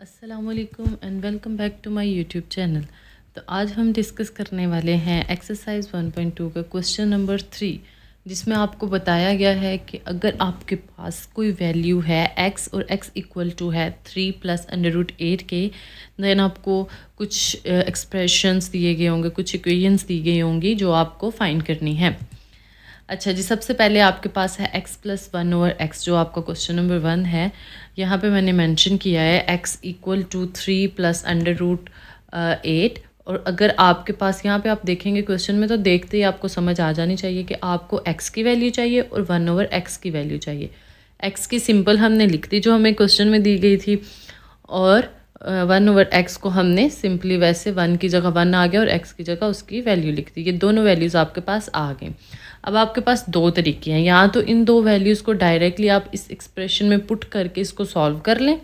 अस्सलामुअलैकुम and welcome back to my YouTube channel. तो आज हम डिस्कस करने वाले हैं एक्सरसाइज 1.2 का क्वेश्चन नंबर 3, जिसमें आपको बताया गया है कि अगर आपके पास कोई वैल्यू है x और x इक्वल टू है 3 प्लस √8 के, देन आपको कुछ एक्सप्रेशंस दिए गए होंगे, कुछ इक्वेशंस दी गई होंगी जो आपको फाइंड करनी है। अच्छा जी, सबसे पहले आपके पास है x+1/x, जो आपका क्वेश्चन नंबर 1 है। यहाँ पे मैंने मेंशन किया है x इक्वल टू 3 प्लस √8। और अगर आपके पास यहाँ पे आप देखेंगे क्वेश्चन में, तो देखते ही आपको समझ आ जानी चाहिए कि आपको x की वैल्यू चाहिए और 1/x की वैल्यू चाहिए। x की सिंपल हमने लिख दी जो हमें क्वेश्चन में दी गई थी, और 1/x को हमने सिंपली वैसे 1 की जगह 1 आ गया और x की जगह उसकी वैल्यू लिख दी। ये दोनों वैल्यूज़ आपके पास आ गए। अब आपके पास दो तरीके हैं, या तो इन दो वैल्यूज़ को डायरेक्टली आप इस एक्सप्रेशन में पुट करके इसको सॉल्व कर लें,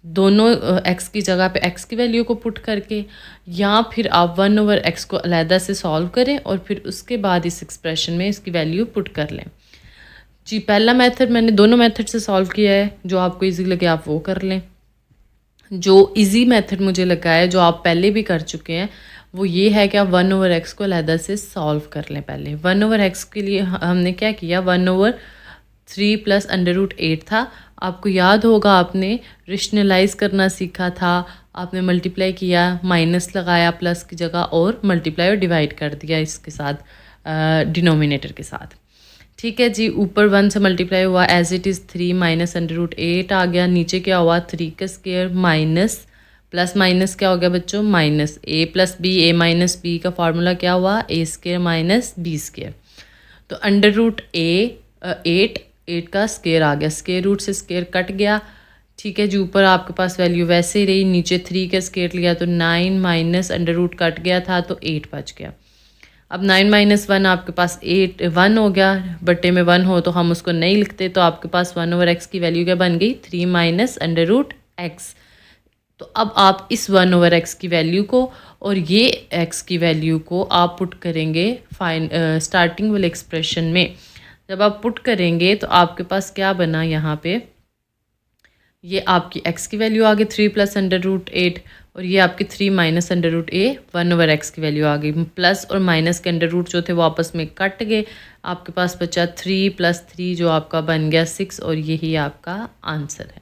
दोनों x की जगह पे x की वैल्यू को पुट करके, या फिर आप 1/x को अलहदा से सॉल्व करें और फिर उसके बाद इस एक्सप्रेशन में इसकी वैल्यू पुट कर लें। जी, पहला मेथड मैंने दोनों मेथड से सॉल्व किया है, जो आपको ईजी लगे आप वो कर लें। जो इजी मेथड मुझे लगा है, जो आप पहले भी कर चुके हैं, वो ये है कि आप 1/x को अलहदा से सॉल्व कर लें। पहले 1/x के लिए हमने क्या किया, 1/3 प्लस √8 था। आपको याद होगा आपने रेशनलाइज करना सीखा था, आपने मल्टीप्लाई किया, माइनस लगाया प्लस की जगह, और मल्टीप्लाई और डिवाइड कर दिया इसके साथ डिनोमिनेटर के साथ। ठीक है जी, ऊपर 1 से मल्टीप्लाई हुआ एज इट इज़ 3 माइनस √8 आ गया। नीचे क्या हुआ, 3 का स्क्वायर माइनस प्लस माइनस क्या हो गया बच्चों, minus a plus B, a minus B का फार्मूला क्या हुआ, a square minus B square. तो √8 का स्क्वायर आ गया, स्क्वायर रूट से स्क्वायर कट गया। ठीक है जी, ऊपर आपके पास वैल्यू वैसे ही रही, नीचे 3 का स्क्वायर लिया तो 9 माइनस √, कट गया था तो 8 बच गया। अब 9 माइनस 1 आपके पास 1 हो गया, बटे में 1 हो तो हम उसको नहीं लिखते, तो आपके पास 1/x की वैल्यू क्या बन गई, 3 माइनस √x। तो अब आप इस 1/x की वैल्यू को और ये x की वैल्यू को आप पुट करेंगे स्टार्टिंग वाले एक्सप्रेशन में। जब आप पुट करेंगे तो आपके पास क्या बना, यहाँ पे ये आपकी x की वैल्यू आ गई 3 प्लस √8, और ये आपकी 3 माइनस √a 1/x की वैल्यू आ गई। प्लस और माइनस के अंडर रूट जो थे वो आपस में कट गए, आपके पास बचा 3 + 3 जो आपका बन गया 6, और यही आपका आंसर है।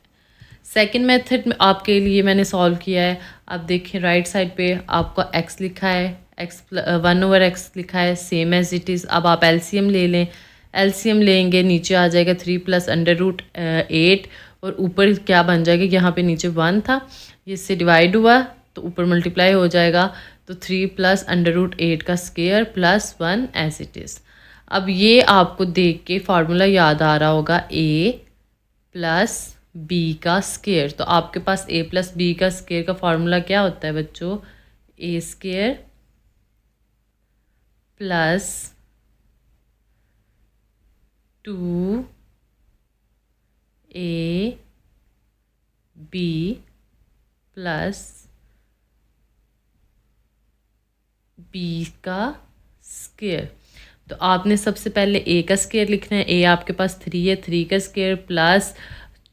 सेकंड मेथड में आपके लिए मैंने सॉल्व किया है। आप देखिए राइट साइड पे आपका x लिखा है, 1/x लिखा है, सेम एज इट इज़। अब आप एलसीएम ले लें, एलसीएम लेंगे नीचे आ जाएगा 3 प्लस √8, और ऊपर क्या बन जाएगा, यहाँ पे नीचे 1 था, इससे डिवाइड हुआ तो ऊपर मल्टीप्लाई हो जाएगा, तो 3 प्लस √8 का square plus 1 as it is. अब ये आपको देख के फार्मूला याद आ रहा होगा, a प्लस b का स्क्वायर। तो आपके पास a प्लस b का स्क्वायर का फार्मूला क्या होता है बच्चों, a square plus 2ab plus b का स्क्वायर। तो आपने सबसे पहले a का स्क्वायर लिखना है, a आपके पास 3 है, 3 का स्क्वायर प्लस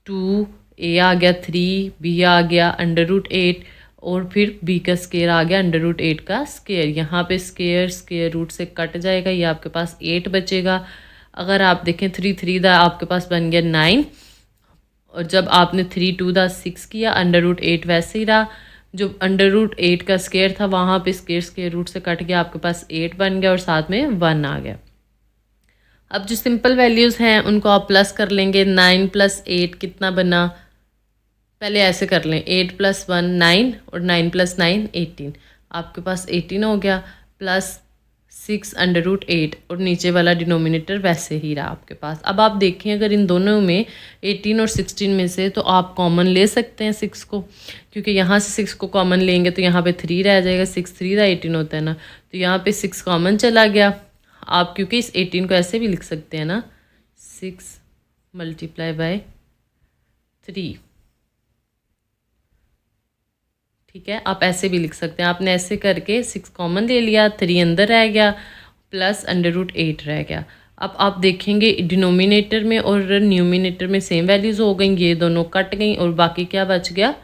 2a आ गया 3, b आ गया √8, और फिर b का स्क्वायर आ गया √8 का स्क्वायर। यहाँ पे स्क्वायर रूट से कट जाएगा, ये आपके पास 8 बचेगा। अगर आप देखें 3 3 दा आपके पास बन गया 9, और जब आपने 3 2 दा 6 किया, √8 वैसे ही रहा, जो √8 का स्क्वायर था वहाँ पे स्क्वायर रूट से कट गया, आपके पास 8 बन गया और साथ में 1 आ गया। अब जो सिंपल वैल्यूज़ हैं उनको आप प्लस कर लेंगे। 9 + 8 कितना बना, पहले ऐसे कर लें, 8 + 1 9, और 9 + 9 18, आपके पास 18 हो गया, प्लस 6 √8, और नीचे वाला डिनोमिनेटर वैसे ही रहा आपके पास। अब आप देखें अगर इन दोनों में 18 और 16 में से, तो आप कॉमन ले सकते हैं 6 को, क्योंकि यहाँ से 6 को कॉमन लेंगे तो यहाँ पे 3 रह जाएगा, 6 3 दा 18 होता है ना, तो यहाँ पे 6 कॉमन चला गया। आप क्योंकि इस 18 को ऐसे भी लिख सकते हैं ना, 6 × 3, ठीक है, आप ऐसे भी लिख सकते हैं। आपने ऐसे करके 6 कॉमन ले लिया, 3 अंदर रह गया, प्लस √8 रह गया। अब आप देखेंगे डिनोमिनेटर में और न्यूमिनेटर में सेम वैल्यूज़ हो गई, ये दोनों कट गई और बाकी क्या बच गया,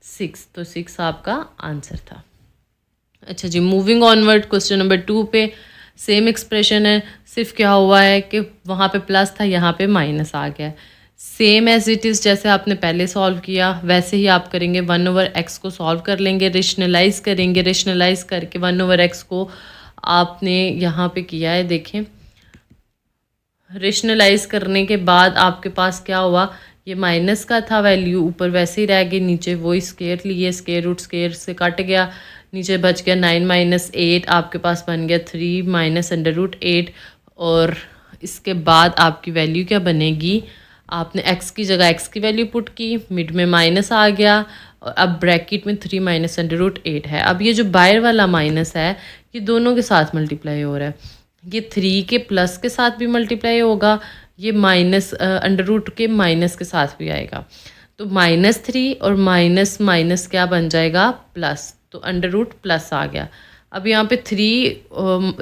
6, तो 6 आपका आंसर था। अच्छा जी, मूविंग ऑनवर्ड क्वेश्चन नंबर 2 पे सेम एक्सप्रेशन है, सिर्फ क्या हुआ है कि वहाँ पे प्लस था, यहाँ पे माइनस आ गया। सेम एज इट इज़, जैसे आपने पहले सॉल्व किया वैसे ही आप करेंगे। 1/x को सॉल्व कर लेंगे, रेशनलाइज करेंगे। रेशनलाइज करके 1/x को आपने यहाँ पे किया है, देखें। रेशनलाइज करने के बाद आपके पास क्या हुआ, ये माइनस का था वैल्यू, ऊपर वैसे ही रह गई, नीचे वही स्केयर लिए, स्केयर रूट स्केयर से कट गया, नीचे बच गया 9 - 8, आपके पास बन गया 3 माइनस √8। और इसके बाद आपकी वैल्यू क्या बनेगी, आपने x की जगह x की वैल्यू पुट की, मिड में माइनस आ गया, और अब ब्रैकेट में 3 माइनस √8 है। अब ये जो बाहर वाला माइनस है ये दोनों के साथ मल्टीप्लाई हो रहा है, ये 3 के प्लस के साथ भी मल्टीप्लाई होगा, ये माइनस अंडर रूट के माइनस के साथ भी आएगा। तो -3 और माइनस माइनस क्या बन जाएगा, प्लस, तो अंडर रूट प्लस आ गया। अब यहाँ पे 3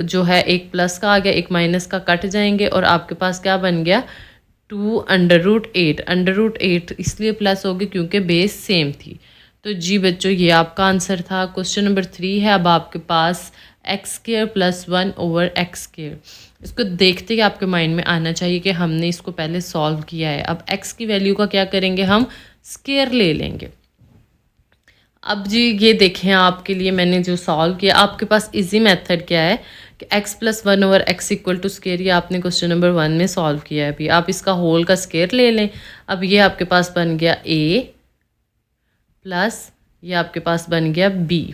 जो है एक प्लस का आ गया, एक माइनस का, कट जाएंगे और आपके पास क्या बन गया 2 √8। अंडर रूट 8 इसलिए प्लस होगी क्योंकि बेस सेम थी। तो जी बच्चों, ये आपका आंसर था। क्वेश्चन नंबर 3 है अब आपके पास x² + 1/x²। इसको देखते ही आपके माइंड में आना चाहिए कि हमने इसको पहले सॉल्व किया है। अब x की वैल्यू का क्या करेंगे, हम स्केयर ले लेंगे। अब जी ये देखें, आपके लिए मैंने जो सॉल्व किया, आपके पास इजी मेथड क्या है कि x + 1/x = स्केयर, ये आपने क्वेश्चन नंबर 1 में सॉल्व किया है। अभी आप इसका होल का स्केयर ले लें। अब ये आपके पास बन गया a प्लस ये आपके पास बन गया b।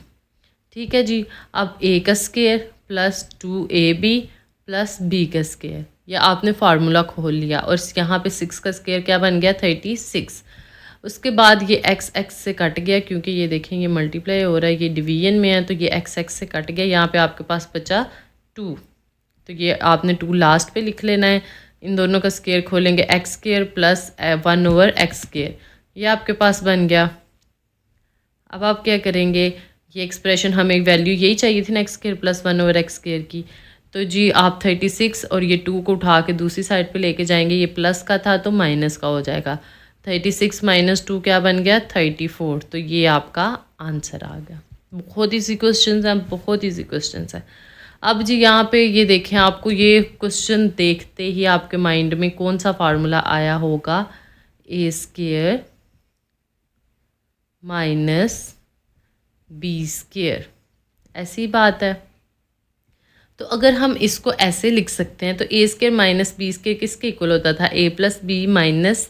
ठीक है जी, अब a का square plus 2ab plus b का स्केयर, या आपने फार्मूला खोल लिया, और यहाँ पे 6 का स्केयर क्या बन गया 36। उसके बाद ये x से कट गया, क्योंकि ये देखें ये मल्टीप्लाई हो रहा है, ये डिवीजन में है, तो ये x से कट गया, यहाँ पे आपके पास बचा 2। तो ये आपने 2 लास्ट पे लिख लेना है। इन दोनों का स्केयर खोलेंगे, x² + 1/x², ये आपके पास बन गया। अब आप क्या करेंगे, ये एक्सप्रेशन हमें वैल्यू यही चाहिए थी ना x² + 1/x² की, तो जी आप 36 और ये 2 को उठा के दूसरी साइड पे लेके जाएंगे, ये प्लस का था तो माइनस का हो जाएगा। 36 - 2 क्या बन गया 34, तो ये आपका आंसर आ गया। बहुत ईजी क्वेश्चन हैं, बहुत ईजी क्वेश्चन हैं। अब जी यहाँ पे ये देखें, आपको ये क्वेश्चन देखते ही आपके माइंड में कौन सा फार्मूला आया होगा, a² - b², ऐसी बात है। तो अगर हम इसको ऐसे लिख सकते हैं, तो a² - b² किसके इक्वल होता था, a + b minus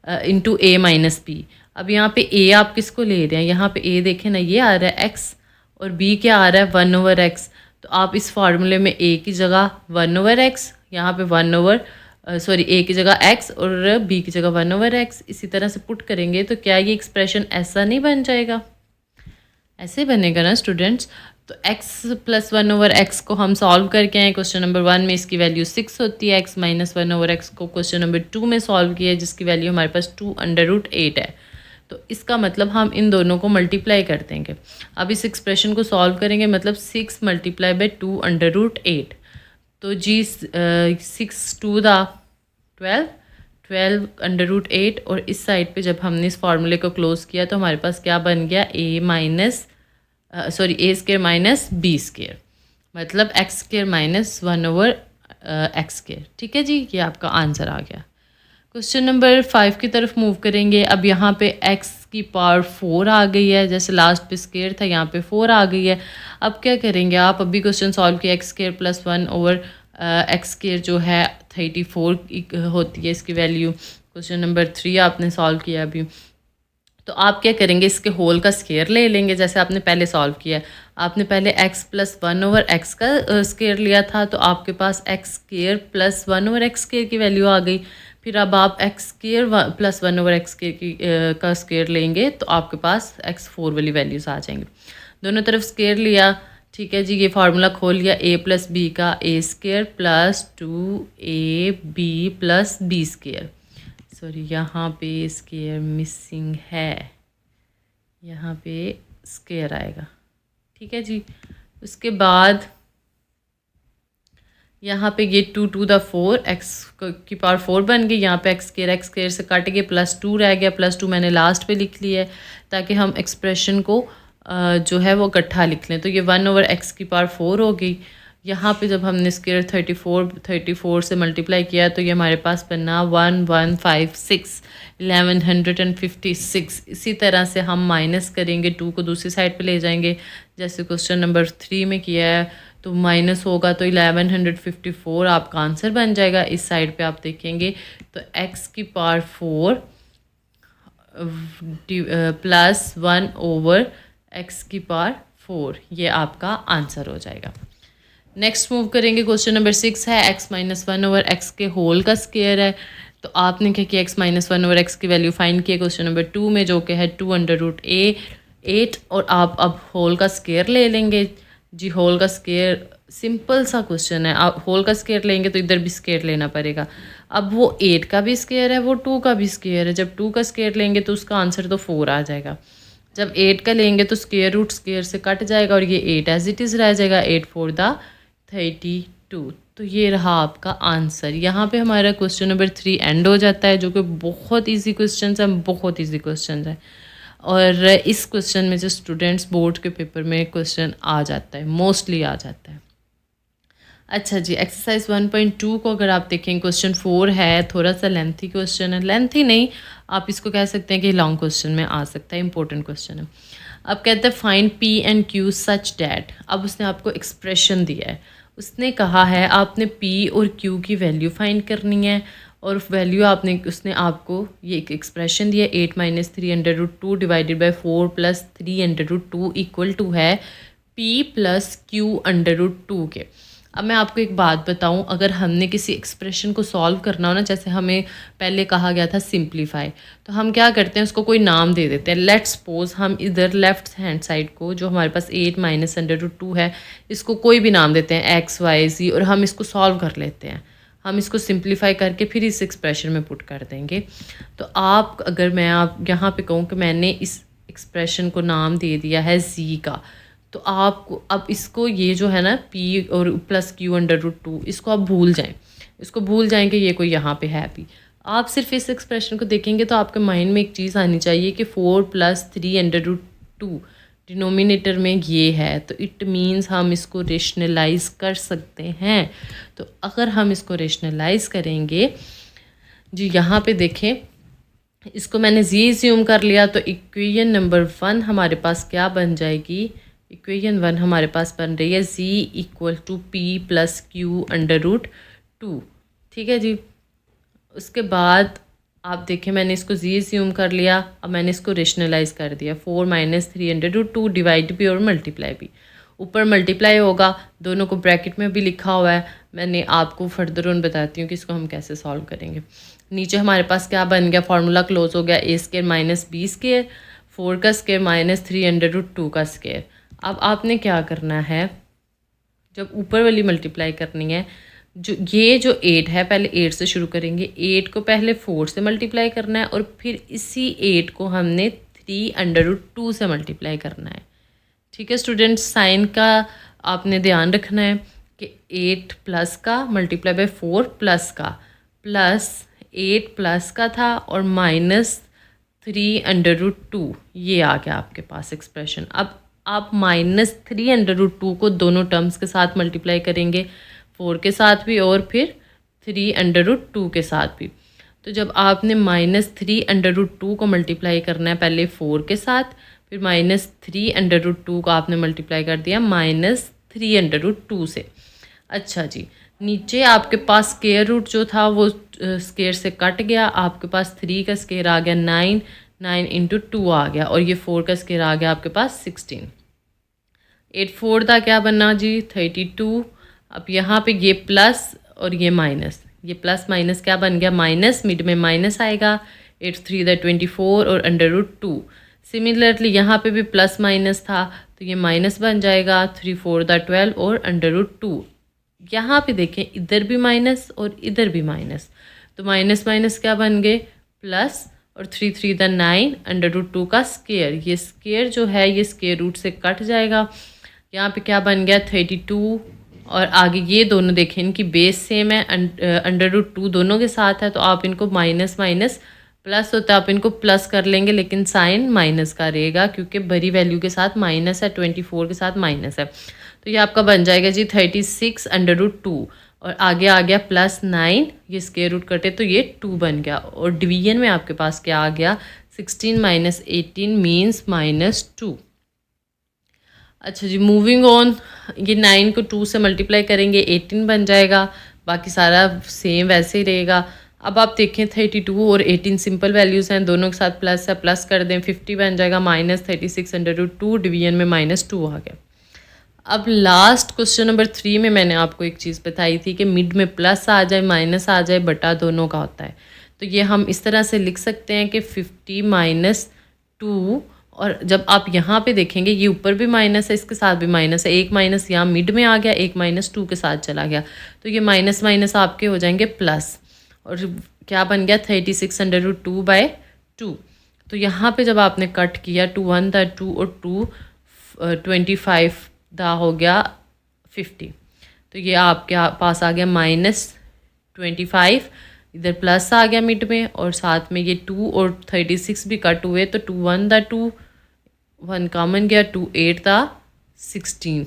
into a - b। अब यहाँ पे a आप किसको ले रहे हैं, यहाँ पे a देखें ना, ये आ रहा है x, और b क्या आ रहा है 1/x। तो आप इस फार्मूले में a की जगह 1/x, यहाँ पे a की जगह x और b की जगह 1/x, इसी तरह से पुट करेंगे, तो क्या ये एक्सप्रेशन ऐसा नहीं बन जाएगा, ऐसे बनेगा ना स्टूडेंट्स। तो x + 1/x को हम सॉल्व करके आए, क्वेश्चन नंबर 1 में इसकी वैल्यू 6 होती है। x - 1/x को क्वेश्चन नंबर 2 में सॉल्व किया है, जिसकी वैल्यू हमारे पास 2 √8 है। तो इसका मतलब हम इन दोनों को मल्टीप्लाई कर देंगे। अब इस एक्सप्रेशन को सॉल्व करेंगे, मतलब 6 × 2 √8। तो जी 6 2 दा 12 √8, और इस साइड पे जब हमने इस फार्मूले को क्लोज किया तो हमारे पास क्या बन गया a² - b², मतलब x² - 1/x²। ठीक है जी, ये आपका आंसर आ गया। क्वेश्चन नंबर 5 की तरफ मूव करेंगे। अब यहाँ पे x की पावर 4 आ गई है, जैसे लास्ट पे स्केयर था यहाँ पे 4 आ गई है। अब क्या करेंगे, आप अभी क्वेश्चन सॉल्व किया, x² + 1/x² जो है 34 होती है इसकी वैल्यू। क्वेश्चन नंबर 3 आपने सॉल्व किया अभी, तो आप क्या करेंगे, इसके होल का स्केयर ले लेंगे, जैसे आपने पहले सॉल्व किया। आपने पहले x + 1/x का स्केयर लिया था, तो आपके पास x² + 1/x² की वैल्यू आ गई। फिर अब आप x² + 1/x² का स्केयर लेंगे, तो आपके पास x4 वाली वैल्यूज़ आ जाएंगी। दोनों तरफ स्केयर लिया, ठीक है जी, ये फार्मूला खोल लिया, a + b का a² + 2ab + b²। सॉरी, यहाँ पे स्केयर मिसिंग है, यहाँ पे स्केयर आएगा। ठीक है जी, उसके बाद यहाँ पे ये 2 to the 4 एक्स की पावर 4 बन गई। यहाँ पे एक्स स्केयर से कट गए, +2 रह गया। +2 मैंने लास्ट पे लिख लिया है ताकि हम एक्सप्रेशन को जो है वो इकट्ठा लिख लें। तो ये 1/x की पावर 4 हो गई। यहाँ पे जब हमने स्केयर 34 से मल्टीप्लाई किया तो ये हमारे पास बना 1156 1156। इसी तरह से हम माइनस करेंगे, 2 को दूसरी साइड पे ले जाएंगे जैसे क्वेश्चन नंबर 3 में किया है। तो माइनस होगा तो 1154 आपका आंसर बन जाएगा। इस साइड पे आप देखेंगे तो x की पावर 4 +1/x की पावर 4 ये आपका आंसर हो जाएगा। नेक्स्ट मूव करेंगे, क्वेश्चन नंबर 6 है x - 1/x के होल का स्केयर है। तो आपने क्या किया, x - 1/x की वैल्यू फाइंड किया क्वेश्चन नंबर 2 में, जो कि है 2√8 और आप अब होल का स्केयर ले लेंगे जी। होल का स्केयर सिंपल सा क्वेश्चन है, आप होल का स्केयर लेंगे तो इधर भी स्केयर लेना पड़ेगा। अब वो 8 का भी स्केयर है, वो 2 का भी स्केयर है। जब 2 का स्केयर लेंगे तो उसका आंसर तो 4 आ जाएगा। जब 8 का लेंगे तो स्केयर रूट स्केयर से कट जाएगा और ये 8 एज इट इज़ रह जाएगा, 8 4 दा 32। तो ये रहा आपका आंसर। यहाँ पे हमारा क्वेश्चन नंबर 3 एंड हो जाता है, जो कि बहुत ईजी क्वेश्चन है, बहुत ईजी क्वेश्चन है। और इस क्वेश्चन में जो स्टूडेंट्स बोर्ड के पेपर में क्वेश्चन आ जाता है, मोस्टली आ जाता है। अच्छा जी, एक्सरसाइज 1.2 को अगर आप देखें, क्वेश्चन 4 है, थोड़ा सा लेंथी क्वेश्चन है। लेंथी नहीं, आप इसको कह सकते हैं कि लॉन्ग क्वेश्चन में आ सकता है, इंपॉर्टेंट क्वेश्चन है। अब कहते हैं find P and Q such that. अब उसने आपको एक्सप्रेशन दिया है, उसने कहा है आपने P और Q की वैल्यू फाइंड करनी है। और वैल्यू उसने आपको ये एक एक्सप्रेशन दिया, 8 - 3√2 डिवाइडेड बाई 4 + 3√2 इक्वल टू है P + Q√2 के। अब मैं आपको एक बात बताऊं, अगर हमने किसी एक्सप्रेशन को सॉल्व करना हो ना, जैसे हमें पहले कहा गया था सिंप्लीफाई, तो हम क्या करते हैं, उसको कोई नाम दे देते हैं। लेट्स सपोज हम इधर लेफ्ट हैंड साइड को, जो हमारे पास 8 - √2 है, इसको कोई भी नाम देते हैं, x y z, और हम इसको सॉल्व कर लेते हैं। हम इसको सिंप्लीफाई करके फिर इस एक्सप्रेशन में पुट कर देंगे। तो अगर मैं यहाँ पे कहूँ कि मैंने इस एक्सप्रेशन को नाम दे दिया है z का, तो आपको अब इसको ये जो है ना P और + Q√2, इसको आप भूल जाएं, इसको भूल जाएं कि ये कोई यहाँ पे है P। आप सिर्फ इस एक्सप्रेशन को देखेंगे तो आपके माइंड में एक चीज़ आनी चाहिए कि 4 + 3√2 डिनोमिनेटर में ये है, तो इट मीन्स हम इसको रेशनलाइज कर सकते हैं। तो अगर हम इसको रेशनलाइज करेंगे जी, यहाँ पे देखें, इसको मैंने जी ज्यूम कर लिया, तो इक्वेशन नंबर 1 हमारे पास क्या बन जाएगी, इक्वेशन 1 हमारे पास बन रही है z = P + Q√2। ठीक है जी। उसके बाद आप देखें, मैंने इसको जी ज्यूम कर लिया, अब मैंने इसको रेशनलाइज कर दिया। 4 - 3√2 डिवाइड भी और मल्टीप्लाई भी, ऊपर मल्टीप्लाई होगा, दोनों को ब्रैकेट में भी लिखा हुआ है। मैंने आपको फर्दर ऑन बताती हूँ कि इसको हम कैसे सॉल्व करेंगे। नीचे हमारे पास क्या बन गया, फार्मूला क्लोज हो गया, a² - b², 4 का स्केयर - 3√2 का स्केयर। अब आपने क्या करना है, जब ऊपर वाली मल्टीप्लाई करनी है, जो 8 है, पहले 8 से शुरू करेंगे। 8 को पहले 4 से मल्टीप्लाई करना है और फिर इसी 8 को हमने 3√2 से मल्टीप्लाई करना है। ठीक है स्टूडेंट्स, साइन का आपने ध्यान रखना है कि 8 प्लस का मल्टीप्लाई बाय 4 प्लस का, प्लस 8 प्लस का था और -3√2, ये आ गया आपके पास एक्सप्रेशन। अब आप -3√2 को दोनों टर्म्स के साथ मल्टीप्लाई करेंगे, 4 के साथ भी और फिर 3√2 के साथ भी। तो जब आपने -3√2 को मल्टीप्लाई करना है पहले 4 के साथ, फिर -3√2 को आपने मल्टीप्लाई कर दिया -3√2 से। अच्छा जी, नीचे आपके पास स्केयर रूट जो था वो स्केयर से कट गया, आपके पास 3 का स्केयर आ गया 9, 9 × 2 आ गया, और ये 4 का स्केयर आ गया आपके पास 16। 8 4 था क्या बनना जी, 32। अब यहाँ पे ये प्लस और ये माइनस, ये प्लस माइनस क्या बन गया, माइनस, मिड में माइनस आएगा, 8 3 दा 24 और √2। सिमिलरली यहाँ पे भी प्लस माइनस था, तो ये माइनस बन जाएगा, 3 4 दा 12 और √2। यहाँ पे देखें, इधर भी माइनस और इधर भी माइनस, तो माइनस माइनस क्या बन गए, प्लस, और 3 3 दा 9 √2 का स्केयर। ये स्केयर जो है ये स्केयर रूट से कट जाएगा। यहाँ पे क्या बन गया, 32 और आगे ये दोनों देखें, इनकी बेस सेम है, अंडर रूट 2 दोनों के साथ है, तो आप इनको माइनस माइनस प्लस होता है, आप इनको प्लस कर लेंगे लेकिन साइन माइनस का रहेगा क्योंकि बड़ी वैल्यू के साथ माइनस है, 24 के साथ माइनस है। तो ये आपका बन जाएगा जी 36√2 और आगे आ गया +9, ये स्क्वायर रूट कटे तो ये 2 बन गया। और डिवीजन में आपके पास क्या आ गया, 16 माइनस 18 मीन्स -2। अच्छा जी, मूविंग ऑन, ये 9 को 2 से मल्टीप्लाई करेंगे 18 बन जाएगा, बाकी सारा सेम वैसे ही रहेगा। अब आप देखें 32 और 18 सिंपल वैल्यूज़ हैं, दोनों के साथ प्लस है, प्लस कर दें 50 बन जाएगा, -36√2 डिवीजन में -2 आ गया। अब लास्ट क्वेश्चन नंबर 3 में मैंने आपको एक चीज़ बताई थी कि मिड में प्लस आ जाए माइनस आ जाए बटा दोनों का होता है। तो ये हम इस तरह से लिख सकते हैं कि 50 - 2, और जब आप यहाँ पे देखेंगे ये ऊपर भी माइनस है, इसके साथ भी माइनस है, एक माइनस यहाँ मिड में आ गया, एक -2 के साथ चला गया, तो ये माइनस माइनस आपके हो जाएंगे प्लस, और क्या बन गया 36√2/2। तो यहाँ पे जब आपने कट किया 2 1 था 2 और 2 25 दा हो गया 50, तो ये आपके पास आ गया -25, इधर प्लस आ गया मिड में, और साथ में ये 2 और 36 भी कट हुए, तो 2 1 था 2, 1 कॉमन गया, 2 8 था 16,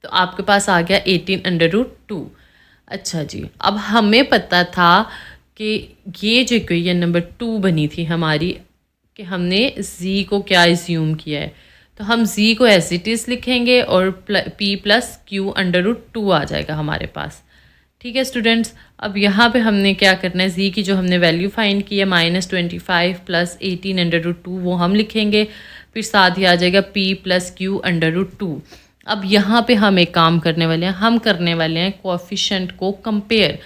तो आपके पास आ गया 18√2। अच्छा जी, अब हमें पता था कि ये जो इक्वेशन नंबर 2 बनी थी हमारी, कि हमने z को क्या एज्यूम किया है, तो हम z को एज इट इज़ लिखेंगे और p + q√2 आ जाएगा हमारे पास। ठीक है स्टूडेंट्स, अब यहाँ पे हमने क्या करना है, z की जो हमने वैल्यू फाइंड की है -25 + 18√2 वो हम लिखेंगे, फिर साथ ही आ जाएगा p + q√2। अब यहाँ पे हम एक काम करने वाले हैं, हम करने वाले हैं कोएफिशिएंट को कंपेयर।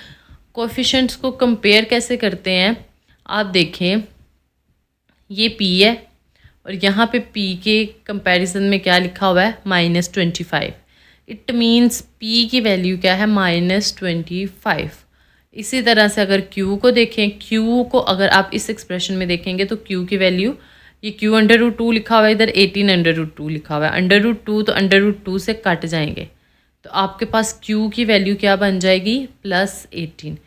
कोएफिशिएंट्स को कंपेयर कैसे करते हैं, आप देखें ये p है और यहाँ पे p के कंपैरिजन में क्या लिखा हुआ है -25, इट मीन्स p की वैल्यू क्या है -25। इसी तरह से अगर q को देखें, q को अगर आप इस एक्सप्रेशन में देखेंगे तो q की वैल्यू, ये q√2 लिखा हुआ है, इधर 18√2 लिखा हुआ है, √2 तो √2 से कट जाएंगे, तो आपके पास q की वैल्यू क्या बन जाएगी +18।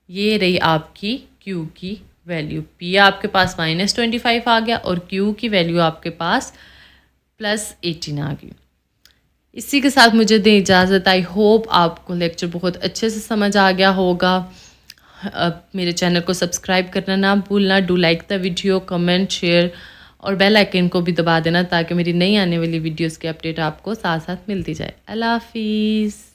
ये रही आपकी q की वैल्यू, p आपके पास -25 आ गया और q की वैल्यू आपके पास +18 आ गई। इसी के साथ मुझे दें इजाज़त। आई होप आपको लेक्चर बहुत अच्छे से समझ आ गया होगा। मेरे चैनल को सब्सक्राइब करना ना भूलना, do like the video, comment, share और बेल आइकन को भी दबा देना ताकि मेरी नई आने वाली वीडियोस की अपडेट आपको साथ साथ मिलती जाए। अल्लाह हाफिज़।